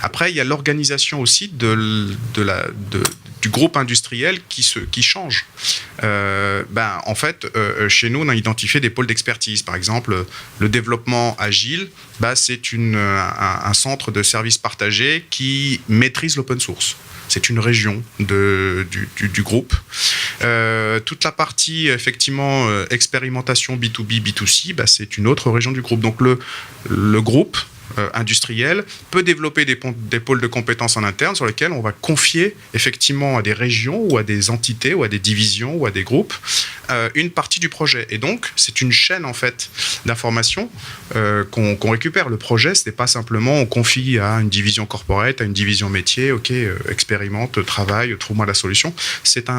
Après, il y a l'organisation aussi du groupe industriel qui change. En fait, chez nous, on a identifié des pôles d'expertise. Par exemple, le développement agile, c'est un centre de services partagés qui maîtrise l'open source. C'est une région du groupe. Toute la partie, effectivement, expérimentation B2B, B2C, c'est une autre région du groupe. Donc, le groupe industriel peut développer des pôles de compétences en interne sur lesquels on va confier effectivement à des régions ou à des entités ou à des divisions ou à des groupes une partie du projet. Et donc, c'est une chaîne en fait d'informations qu'on récupère. Le projet, ce n'est pas simplement on confie à une division corporate, à une division métier, ok, expérimente, travaille, trouve-moi la solution. C'est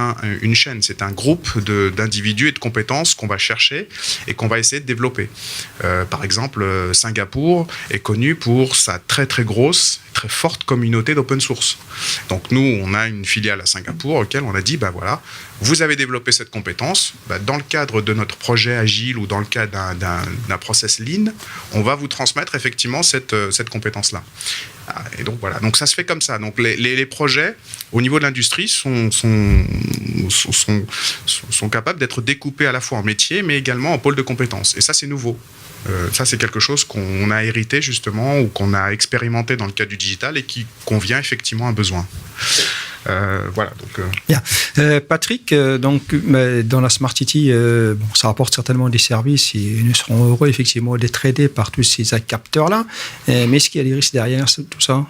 une chaîne, c'est un groupe d'individus et de compétences qu'on va chercher et qu'on va essayer de développer. Par exemple, Singapour est connu pour sa très très grosse, très forte communauté d'open source. Donc nous, on a une filiale à Singapour auquel on a dit, voilà, vous avez développé cette compétence, dans le cadre de notre projet agile ou dans le cadre d'un process lean, on va vous transmettre effectivement cette compétence-là. Et donc voilà, donc ça se fait comme ça. Donc les projets au niveau de l'industrie sont capables d'être découpés à la fois en métiers, mais également en pôles de compétences. Et ça, c'est nouveau. Ça, c'est quelque chose qu'on a hérité justement ou qu'on a expérimenté dans le cadre du digital et qui convient effectivement à un besoin. Voilà. Donc, Bien. Patrick, donc, dans la Smart City, ça apporte certainement des services et nous serons heureux effectivement d'être aidés par tous ces capteurs-là. Mais est-ce qu'il y a des risques derrière tout ça ?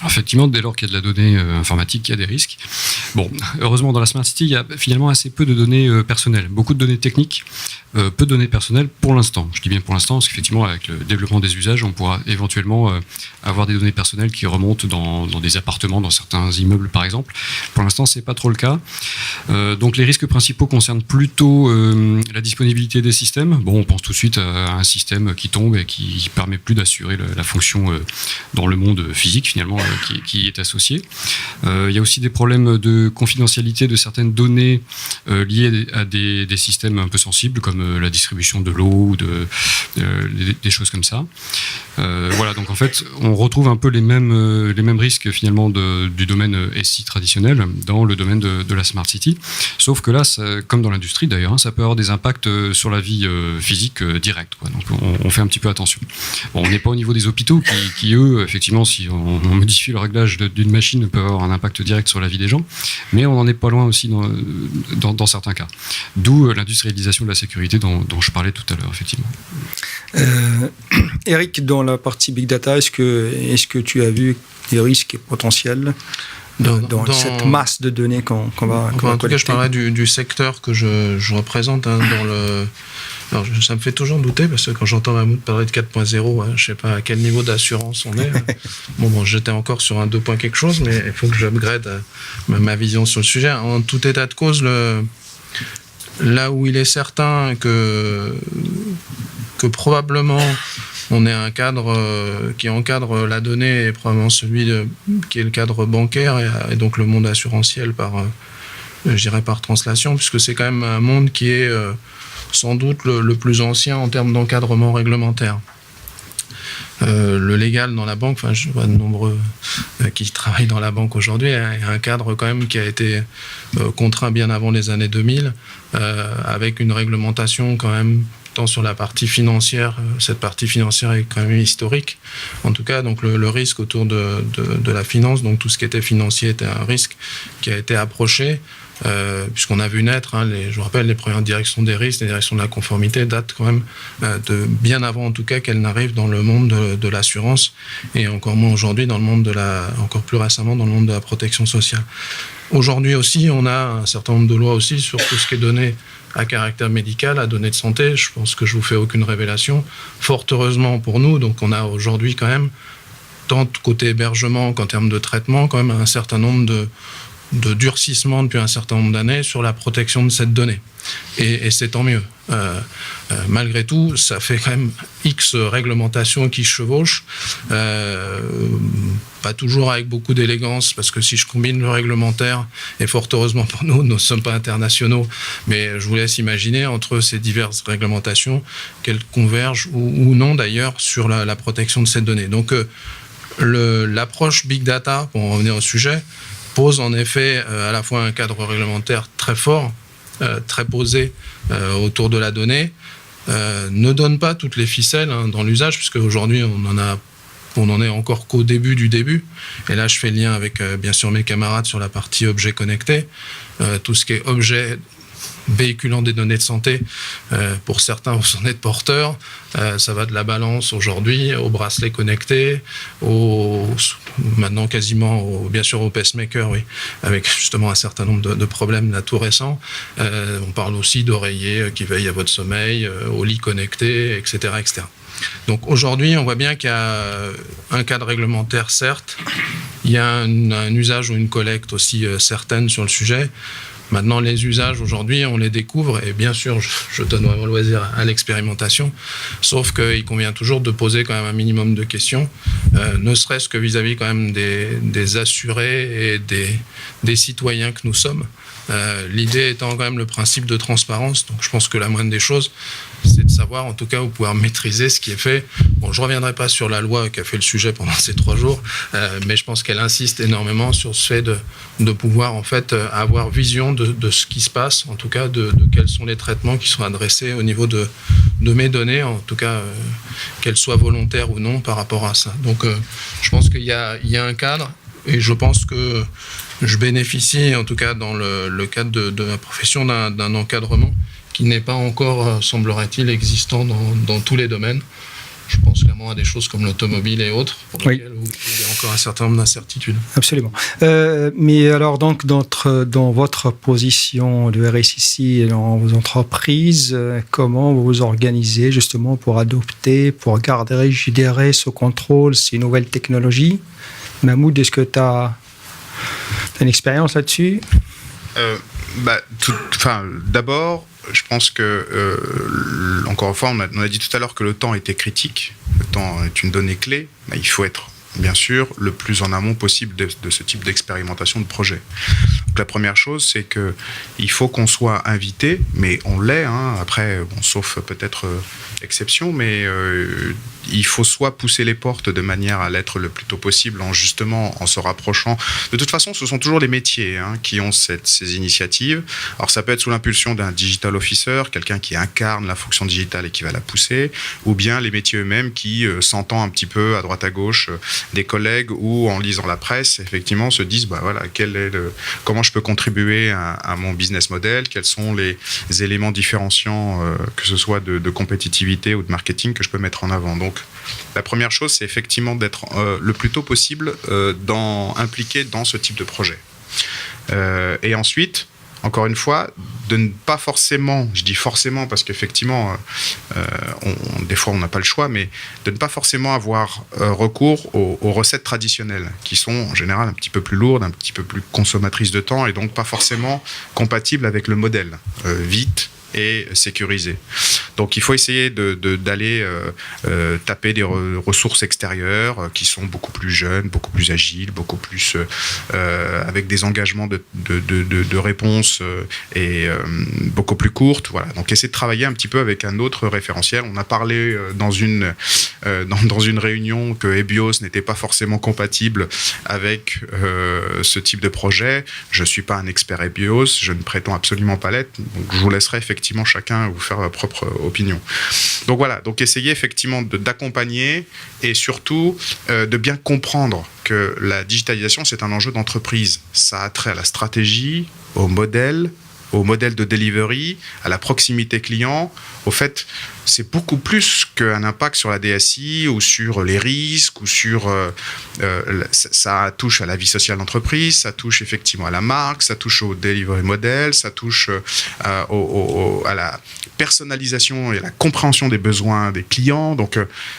Alors effectivement, dès lors qu'il y a de la donnée informatique, il y a des risques. Bon, heureusement, dans la Smart City, il y a finalement assez peu de données personnelles. Beaucoup de données techniques, peu de données personnelles pour l'instant. Je dis bien pour l'instant, parce qu'effectivement, avec le développement des usages, on pourra éventuellement avoir des données personnelles qui remontent dans des appartements, dans certains immeubles, par exemple. Pour l'instant, c'est pas trop le cas. Donc, les risques principaux concernent plutôt la disponibilité des systèmes. Bon, on pense tout de suite à un système qui tombe et qui permet plus d'assurer la fonction dans le monde physique, finalement, qui est associé. Il y a aussi des problèmes de confidentialité de certaines données liées à des systèmes un peu sensibles, comme la distribution de l'eau ou des choses comme ça. Voilà, donc en fait, on retrouve un peu les mêmes risques finalement du domaine SI traditionnel dans le domaine de la Smart City. Sauf que là, comme dans l'industrie d'ailleurs, ça peut avoir des impacts sur la vie physique directe. Donc on fait un petit peu attention. Bon, on n'est pas au niveau des hôpitaux qui eux, effectivement, si on modifie le réglage d'une machine, peut avoir un impact direct sur la vie des gens, mais on n'en est pas loin aussi dans certains cas. D'où l'industrialisation de la sécurité dont je parlais tout à l'heure, effectivement. Eric, dans la partie Big Data, est-ce que tu as vu des risques potentiels dans cette masse de données qu'on va collecter ? En tout cas, je parlais du secteur que je représente dans le... Alors, ça me fait toujours douter parce que quand j'entends Mahmoud parler de 4.0, je ne sais pas à quel niveau d'assurance on est. Bon, j'étais encore sur un 2. Quelque chose, mais il faut que j'upgrade ma vision sur le sujet. En tout état de cause, là où il est certain que probablement on est un cadre qui encadre la donnée et probablement celui qui est le cadre bancaire et donc le monde assurantiel par translation, puisque c'est quand même un monde qui est sans doute le plus ancien en termes d'encadrement réglementaire. Le légal dans la banque, je vois de nombreux qui travaillent dans la banque aujourd'hui, il y a un cadre quand même qui a été contraint bien avant les années 2000, avec une réglementation quand même tant sur la partie financière, cette partie financière est quand même historique. En tout cas, donc le risque autour de la finance, donc tout ce qui était financier était un risque qui a été approché. Puisqu'on a vu naître, je vous rappelle, les premières directions des risques, les directions de la conformité datent quand même de bien avant en tout cas qu'elles n'arrivent dans le monde de l'assurance et encore moins aujourd'hui dans le monde encore plus récemment dans le monde de la protection sociale. Aujourd'hui aussi, on a un certain nombre de lois aussi sur tout ce qui est donné à caractère médical, à données de santé. Je pense que je vous fais aucune révélation. Fort heureusement pour nous, donc on a aujourd'hui quand même, tant côté hébergement qu'en termes de traitement, quand même un certain nombre de durcissement depuis un certain nombre d'années sur la protection de cette donnée. Et c'est tant mieux. Malgré tout, ça fait quand même X réglementations qui chevauchent, pas toujours avec beaucoup d'élégance, parce que si je combine le réglementaire, et fort heureusement pour nous ne sommes pas internationaux, mais je vous laisse imaginer entre ces diverses réglementations qu'elles convergent ou non d'ailleurs sur la protection de cette donnée. Donc l'approche Big Data, pour en revenir au sujet, pose en effet à la fois un cadre réglementaire très fort, très posé autour de la donnée, ne donne pas toutes les ficelles dans l'usage, puisque aujourd'hui on n'en est encore qu'au début du début. Et là, je fais le lien avec, bien sûr, mes camarades sur la partie objets connectés. Tout ce qui est objet véhiculant des données de santé, pour certains, vous en êtes porteurs. Ça va de la balance aujourd'hui au bracelet connecté, maintenant quasiment, bien sûr, au pacemaker, oui, avec justement un certain nombre de problèmes là tout récents. On parle aussi d'oreillers qui veillent à votre sommeil, au lit connecté, etc., etc. Donc aujourd'hui, on voit bien qu'il y a un cadre réglementaire, certes, il y a un usage ou une collecte aussi certaine sur le sujet. Maintenant, les usages, aujourd'hui, on les découvre, et bien sûr, je donne vraiment le loisir à l'expérimentation, sauf qu'il convient toujours de poser quand même un minimum de questions, ne serait-ce que vis-à-vis quand même des assurés et des citoyens que nous sommes. L'idée étant quand même le principe de transparence, donc je pense que la moindre des choses, c'est de savoir, en tout cas, ou pouvoir maîtriser ce qui est fait. Bon, je ne reviendrai pas sur la loi qui a fait le sujet pendant ces 3 jours, mais je pense qu'elle insiste énormément sur ce fait de pouvoir, en fait, avoir vision de ce qui se passe, en tout cas, de quels sont les traitements qui sont adressés au niveau de mes données, en tout cas, qu'elles soient volontaires ou non par rapport à ça. Donc, je pense qu'il y a un cadre, et je pense que je bénéficie, en tout cas dans le cadre de ma profession, d'un encadrement qui n'est pas encore, semblerait-il, existant dans tous les domaines. Je pense clairement à des choses comme l'automobile et autres, pour lesquelles il y a encore un certain nombre d'incertitudes. Absolument. Mais alors, donc, dans votre position de RSSI dans vos entreprises, comment vous vous organisez justement pour adopter, pour garder ce contrôle, ces nouvelles technologies? Mahmoud, est-ce que tu as une expérience là-dessus? D'abord, je pense que, encore une fois, on a dit tout à l'heure que le temps était critique. Le temps est une donnée clé. Il faut être, bien sûr, le plus en amont possible de ce type d'expérimentation de projet. Donc, la première chose, c'est qu'il faut qu'on soit invité, mais on l'est, après, sauf peut-être exception, mais il faut soit pousser les portes de manière à l'être le plus tôt possible, en se rapprochant. De toute façon, ce sont toujours les métiers qui ont ces initiatives. Alors, ça peut être sous l'impulsion d'un digital officer, quelqu'un qui incarne la fonction digitale et qui va la pousser, ou bien les métiers eux-mêmes qui s'entendent un petit peu à droite à gauche des collègues ou en lisant la presse, effectivement, se disent comment je peux contribuer à mon business model, quels sont les éléments différenciants, que ce soit de compétitivité ou de marketing que je peux mettre en avant. Donc, la première chose, c'est effectivement d'être le plus tôt possible impliqué dans ce type de projet. Et ensuite, encore une fois, de ne pas forcément, je dis forcément parce qu'effectivement, des fois on n'a pas le choix, mais de ne pas forcément avoir recours aux recettes traditionnelles, qui sont en général un petit peu plus lourdes, un petit peu plus consommatrices de temps, et donc pas forcément compatibles avec le modèle, vite et sécurisé. Donc il faut essayer d'aller taper des ressources extérieures qui sont beaucoup plus jeunes, beaucoup plus agiles, beaucoup plus avec des engagements de réponse et beaucoup plus courtes. Voilà. Donc essayer de travailler un petit peu avec un autre référentiel. On a parlé dans une réunion que Ebios n'était pas forcément compatible avec ce type de projet. Je ne suis pas un expert Ebios, je ne prétends absolument pas l'être. Donc je vous laisserai effectivement chacun vous faire votre propre opinion. Donc voilà, donc essayez effectivement d'accompagner et surtout de bien comprendre que la digitalisation, c'est un enjeu d'entreprise. Ça a trait à la stratégie, au modèle de delivery, à la proximité client. Au fait, c'est beaucoup plus qu'un impact sur la DSI ou sur les risques ou sur... ça touche à la vie sociale d'entreprise, ça touche effectivement à la marque, ça touche au delivery model, ça touche à la personnalisation et à la compréhension des besoins des clients. Donc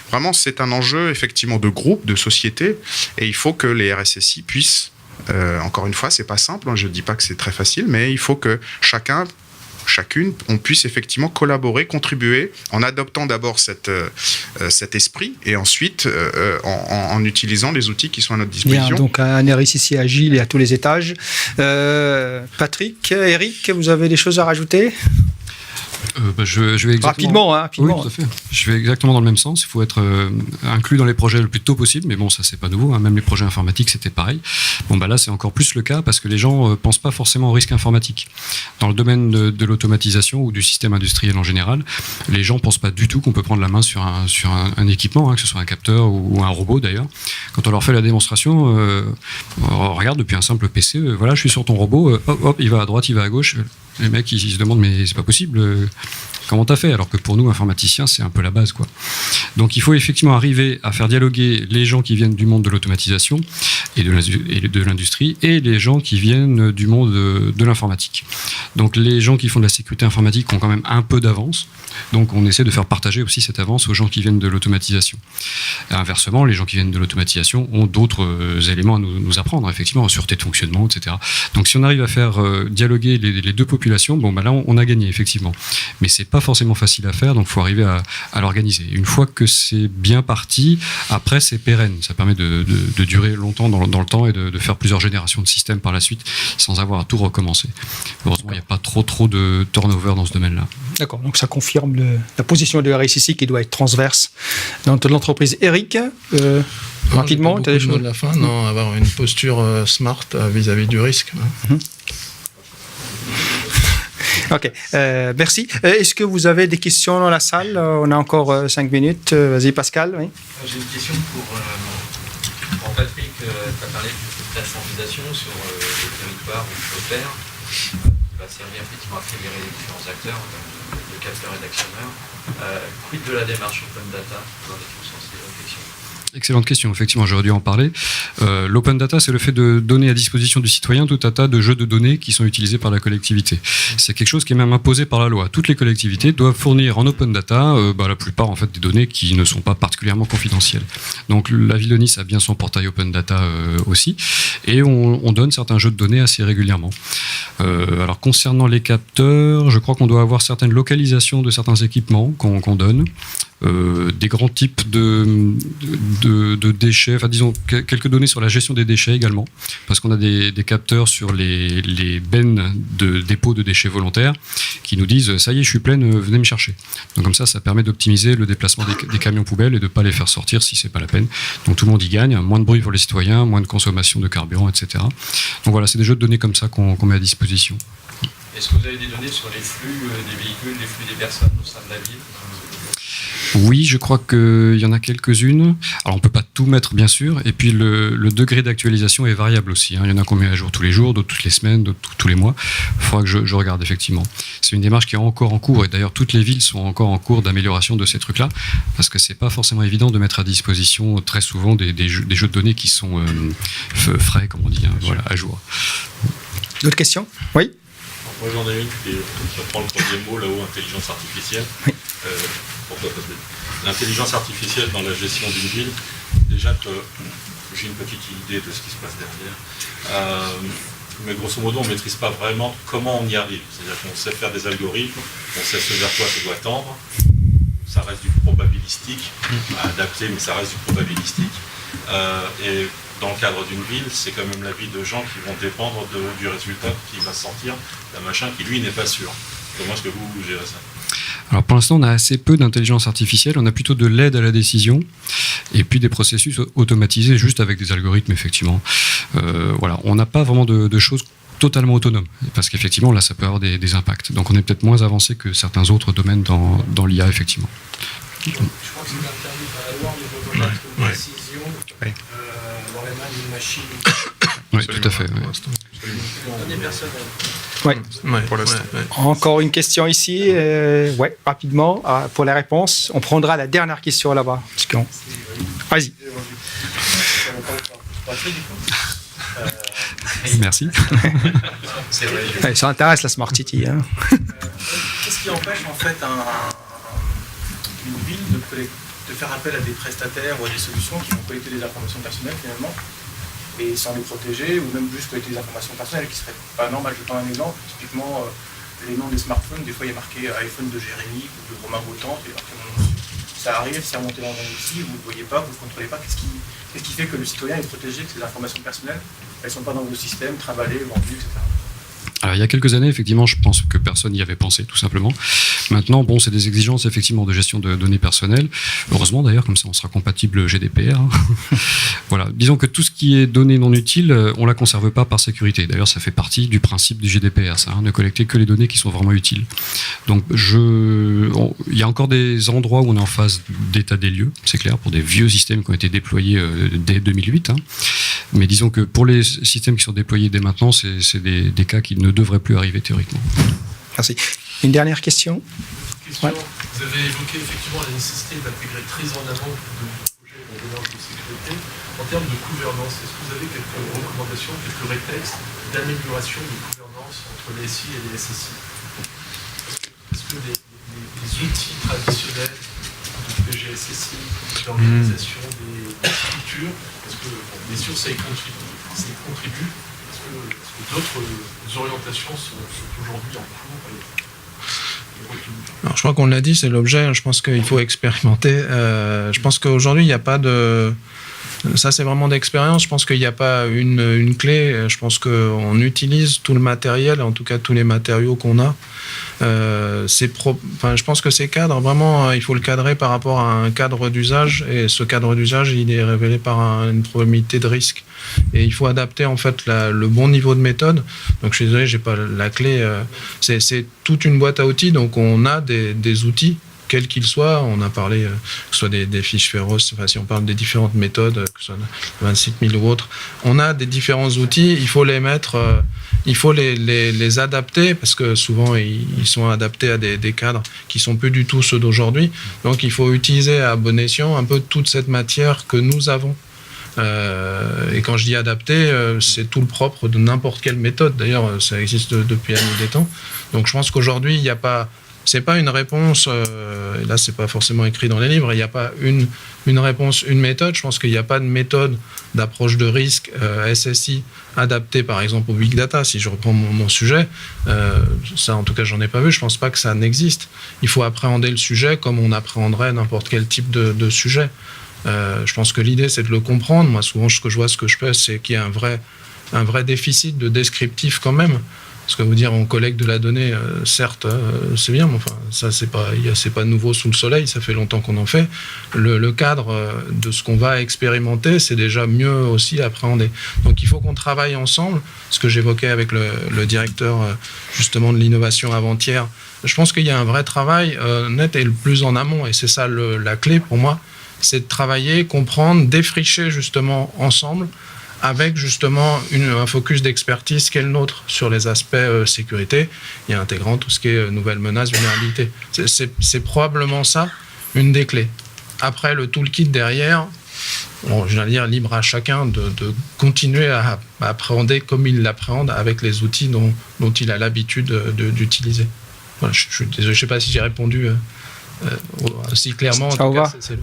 vraiment, c'est un enjeu effectivement de groupe, de société, et il faut que les RSSI puissent... encore une fois, c'est pas simple, je ne dis pas que c'est très facile, mais il faut que chacune, on puisse effectivement collaborer, contribuer, en adoptant d'abord cet esprit, et ensuite en utilisant les outils qui sont à notre disposition. Bien, donc un RSSI agile et à tous les étages. Patrick, Eric, vous avez des choses à rajouter ? Je vais exactement... Rapidement, hein, rapidement. Oui, tout à fait. Je vais exactement dans le même sens. Il faut être inclus dans les projets le plus tôt possible. Mais bon, ça, c'est pas nouveau. Hein. Même les projets informatiques, c'était pareil. Bon, là, c'est encore plus le cas parce que les gens pensent pas forcément au risque informatique. Dans le domaine de l'automatisation ou du système industriel en général, les gens pensent pas du tout qu'on peut prendre la main sur un équipement, hein, que ce soit un capteur ou un robot d'ailleurs. Quand on leur fait la démonstration, on regarde depuis un simple PC. Voilà, je suis sur ton robot. Hop, il va à droite, il va à gauche. Les mecs, ils se demandent, mais c'est pas possible, comment t'as fait? Alors que pour nous, informaticiens, c'est un peu la base, quoi. Donc il faut effectivement arriver à faire dialoguer les gens qui viennent du monde de l'automatisation et de l'industrie et les gens qui viennent du monde de l'informatique. Donc les gens qui font de la sécurité informatique ont quand même un peu d'avance. Donc on essaie de faire partager aussi cette avance aux gens qui viennent de l'automatisation. Et inversement, les gens qui viennent de l'automatisation ont d'autres éléments à nous apprendre, effectivement, en sûreté de fonctionnement, etc. Donc si on arrive à faire dialoguer les deux populations, là on a gagné, effectivement. Mais c'est pas forcément facile à faire, donc il faut arriver à l'organiser. Une fois que c'est bien parti, après c'est pérenne. Ça permet de durer longtemps dans le temps et de faire plusieurs générations de systèmes par la suite sans avoir à tout recommencer. Heureusement, il n'y a pas trop de turnover dans ce domaine-là. D'accord, donc ça confirme la position de RSSI qui doit être transverse dans toute l'entreprise. Eric, rapidement, tu as des choses de la fin? Non, avoir une posture smart vis-à-vis du risque. Ok, merci. Est-ce que vous avez des questions dans la salle? On a encore 5 minutes. Vas-y, Pascal. Oui. J'ai une question pour Patrick. Tu as parlé de plateformisation sur le territoire où tu opères, qui va servir effectivement à fédérer les différents acteurs, de capteurs et d'actionneurs. Quid de la démarche Open Data dans les sens des réflexions? Excellente question, effectivement, j'aurais dû en parler. L'open data, c'est le fait de donner à disposition du citoyen tout un tas de jeux de données qui sont utilisés par la collectivité. C'est quelque chose qui est même imposé par la loi. Toutes les collectivités doivent fournir en open data la plupart en fait, des données qui ne sont pas particulièrement confidentielles. Donc la ville de Nice a bien son portail open data aussi, et on donne certains jeux de données assez régulièrement. Alors concernant les capteurs, je crois qu'on doit avoir certaines localisations de certains équipements qu'on donne. Des grands types de déchets, enfin disons quelques données sur la gestion des déchets également, parce qu'on a des capteurs sur les bennes de dépôt de déchets volontaires qui nous disent ça y est, je suis pleine, venez me chercher. Donc comme ça permet d'optimiser le déplacement des camions poubelles et de ne pas les faire sortir si c'est pas la peine. Donc tout le monde y gagne, moins de bruit pour les citoyens, moins de consommation de carburant, etc. Donc voilà, c'est des jeux de données comme ça qu'on met à disposition. Est-ce que vous avez des données sur les flux des véhicules, les flux des personnes au sein de la ville? Oui, je crois qu'il y en a quelques-unes. Alors, on ne peut pas tout mettre, bien sûr. Et puis, le degré d'actualisation est variable aussi. Il y en a qu'on met à jour tous les jours, d'autres toutes les semaines, d'autres tous les mois. Il faudra que je regarde, effectivement. C'est une démarche qui est encore en cours. Et d'ailleurs, toutes les villes sont encore en cours d'amélioration de ces trucs-là. Parce que ce n'est pas forcément évident de mettre à disposition très souvent des jeux de données qui sont frais, comme on dit, voilà, à jour. D'autres questions? Oui. Moi j'en ai une qui reprend le troisième mot, là-haut, intelligence artificielle. Oui. Pourquoi? Parce que l'intelligence artificielle dans la gestion d'une ville, déjà que j'ai une petite idée de ce qui se passe derrière, mais grosso modo on ne maîtrise pas vraiment comment on y arrive. C'est-à-dire qu'on sait faire des algorithmes, on sait ce vers quoi ça doit tendre, ça reste du probabilistique, à adapter, mais ça reste du probabilistique. Et dans le cadre d'une ville, c'est quand même la vie de gens qui vont dépendre du résultat qui va sortir d'un machin qui, lui, n'est pas sûr. Comment est-ce que vous gérez ça? Alors pour l'instant, on a assez peu d'intelligence artificielle, on a plutôt de l'aide à la décision et puis des processus automatisés juste avec des algorithmes, effectivement. Voilà, on n'a pas vraiment de choses totalement autonomes, parce qu'effectivement, là, ça peut avoir des impacts. Donc on est peut-être moins avancé que certains autres domaines dans l'IA, effectivement. Je crois que c'est interdit par la loi, mais on peut mettre une décision dans les mains d'une machine. Oui, tout à fait. Des personnes. Ouais. Pour l'instant. Encore une question ici. Ouais, rapidement, pour la réponse. On prendra la dernière question là-bas. Vas-y. Merci. Ouais, ça intéresse la Smart City. Hein. Qu'est-ce qui empêche en fait une ville de faire appel à des prestataires ou à des solutions qui vont collecter des informations personnelles finalement et sans les protéger, ou même juste collecter des informations personnelles qui seraient pas normales? Je prends un exemple, typiquement les noms des smartphones, des fois il y a marqué iPhone de Jérémy ou de Romain Botan, ça arrive, c'est remonté dans un outil, vous ne le voyez pas, vous ne le contrôlez pas. Qu'est-ce qui fait que le citoyen est protégé, que ces informations personnelles, elles ne sont pas dans vos systèmes, travaillées, vendues, etc. Alors, il y a quelques années, effectivement, je pense que personne n'y avait pensé, tout simplement. Maintenant, bon, c'est des exigences, effectivement, de gestion de données personnelles. Heureusement, d'ailleurs, comme ça, on sera compatible GDPR. Voilà. Disons que tout ce qui est données non utiles, on ne la conserve pas par sécurité. D'ailleurs, ça fait partie du principe du GDPR, ça, ne collecter que les données qui sont vraiment utiles. Donc, il y a encore des endroits où on est en phase d'état des lieux, c'est clair, pour des vieux systèmes qui ont été déployés dès 2008. Mais disons que pour les systèmes qui sont déployés dès maintenant, c'est des cas qui ne devraient plus arriver théoriquement. Merci. Une dernière question. Ouais. Vous avez évoqué effectivement la nécessité d'intégrer très en amont de projets en démarche de sécurité. En termes de gouvernance, est-ce que vous avez quelques recommandations, quelques rétextes d'amélioration de gouvernance entre les SI et les SSI? Est-ce que les outils traditionnels de PGSSI, d'organisation des structures, est-ce que, bien sûr, ça y contribue? Est-ce que d'autres orientations sont aujourd'hui en cours Alors, je crois qu'on l'a dit, c'est l'objet. Je pense qu'il faut expérimenter. Je pense qu'aujourd'hui, il n'y a pas de... Ça, c'est vraiment d'expérience. Je pense qu'il n'y a pas une clé. Je pense qu'on utilise tout le matériel, en tout cas tous les matériaux qu'on a. Je pense que ces cadres, vraiment, il faut le cadrer par rapport à un cadre d'usage. Et ce cadre d'usage, il est révélé par une probabilité de risque. Et il faut adapter en fait le bon niveau de méthode. Donc je suis désolé, j'ai pas la clé. C'est toute une boîte à outils. Donc on a des outils, quels qu'ils soient. On a parlé que ce soit des fiches féroces. Enfin, si on parle des différentes méthodes, que ce soit 26 000 ou autres, on a des différents outils. Il faut les mettre. Il faut les adapter parce que souvent ils sont adaptés à des cadres qui sont plus du tout ceux d'aujourd'hui. Donc il faut utiliser à bon escient un peu toute cette matière que nous avons. Et quand je dis adapté, c'est tout le propre de n'importe quelle méthode. D'ailleurs, ça existe depuis la nuit des temps. Donc je pense qu'aujourd'hui, il n'y a pas... C'est pas une réponse, et là c'est pas forcément écrit dans les livres, il n'y a pas une réponse, une méthode. Je pense qu'il n'y a pas de méthode d'approche de risque SSI adaptée par exemple au big data. Si je reprends mon sujet, ça en tout cas j'en ai pas vu, je pense pas que ça n'existe. Il faut appréhender le sujet comme on appréhenderait n'importe quel type de sujet. Je pense que l'idée c'est de le comprendre. Moi souvent ce que je vois, ce que je fais, c'est qu'il y a un vrai déficit de descriptif quand même. Parce que vous dire on collecte de la donnée, certes, c'est bien, mais enfin, ça c'est pas nouveau sous le soleil, ça fait longtemps qu'on en fait. Le cadre de ce qu'on va expérimenter, c'est déjà mieux aussi appréhender. Donc il faut qu'on travaille ensemble, ce que j'évoquais avec le directeur justement de l'innovation avant-hier. Je pense qu'il y a un vrai travail net et le plus en amont, et c'est ça la clé pour moi, c'est de travailler, comprendre, défricher justement ensemble, avec justement un focus d'expertise qui est le nôtre sur les aspects sécurité et intégrant tout ce qui est nouvelles menaces, vulnérabilités. C'est probablement ça, une des clés. Après, le toolkit derrière, bon, je vais dire libre à chacun de continuer à appréhender comme il l'appréhende avec les outils dont il a l'habitude d'utiliser. Voilà, je suis désolé, je ne sais pas si j'ai répondu aussi clairement. En tout cas, c'est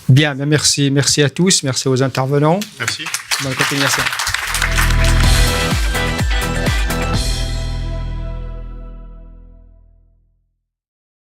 Bien, merci à tous, merci aux intervenants. Merci. Bonne continuation.